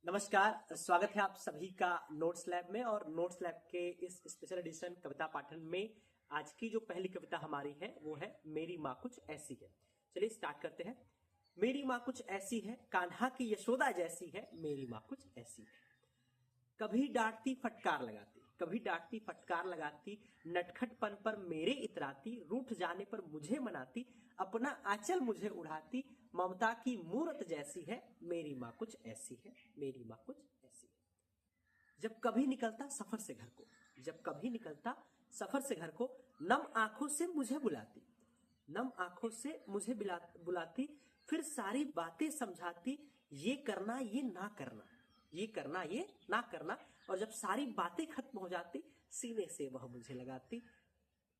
नमस्कार, स्वागत है आप सभी का नोट्स लैब में। और नोट्स लैब के इस स्पेशल एडिशन कविता पाठन में आज की जो पहली कविता हमारी है वो है मेरी माँ कुछ ऐसी है। चलिए स्टार्ट करते हैं। मेरी माँ कुछ ऐसी है, कान्हा की यशोदा जैसी है, मेरी माँ कुछ ऐसी है। कभी डांटती फटकार लगाती, कभी डांटती फटकार लगाती, नटखटपन पर मेरे इतराती, रूठ जाने पर मुझे मनाती, अपना आंचल मुझे उड़ाती, ममता की मूरत जैसी है, मेरी माँ कुछ ऐसी है, मेरी माँ कुछ ऐसी है। जब कभी निकलता सफर से घर को, जब कभी निकलता सफर से घर को, नम आंखों से मुझे बुलाती, नम आंखों से मुझे बुलाती, फिर सारी बातें समझाती, ये करना ये ना करना, ये करना ये ना करना। और जब सारी बातें खत्म हो जाती, सीने से वह मुझे लगाती,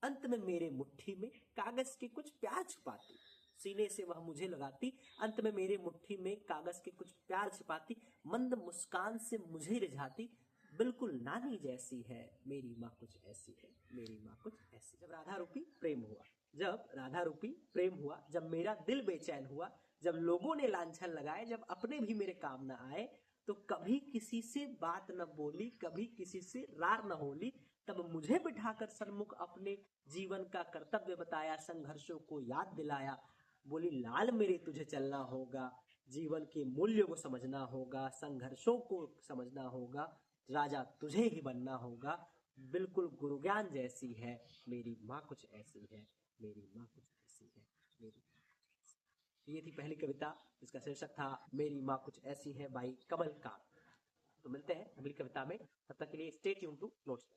अंत में मेरे मुट्ठी में कागज के कुछ प्यार छुपाती, सीने से वह मुझे लगाती, अंत में मेरे मुट्ठी में कागज के कुछ प्यार छिपाती, मंद मुस्कान से मुझे रिझाती, बिल्कुल नानी जैसी है, मेरी माँ कुछ ऐसी है, मेरी माँ कुछ ऐसी। जब राधा रूपी प्रेम हुआ, जब राधा रूपी प्रेम हुआ, जब मेरा दिल बेचैन हुआ, जब लोगों ने लांछन लगाए, जब अपने भी मेरे काम न आए, तो कभी किसी से बात न बोली, कभी किसी से रार न होली, तब मुझे बिठाकर सन्मुख अपने जीवन का कर्तव्य बताया, संघर्षों को याद दिलाया, बोली लाल मेरे तुझे चलना होगा, जीवन के मूल्य को समझना होगा, संघर्षों को समझना होगा, राजा तुझे ही बनना होगा, बिल्कुल गुरु ज्ञान जैसी है, मेरी माँ कुछ ऐसी है, मेरी माँ कुछ ऐसी है, मेरी। ये थी पहली कविता, इसका शीर्षक था मेरी माँ कुछ ऐसी है बाई कमल कांत। तो मिलते हैं अगली कविता में, तब तक के लिए स्टे ट्यून टू नोट्स।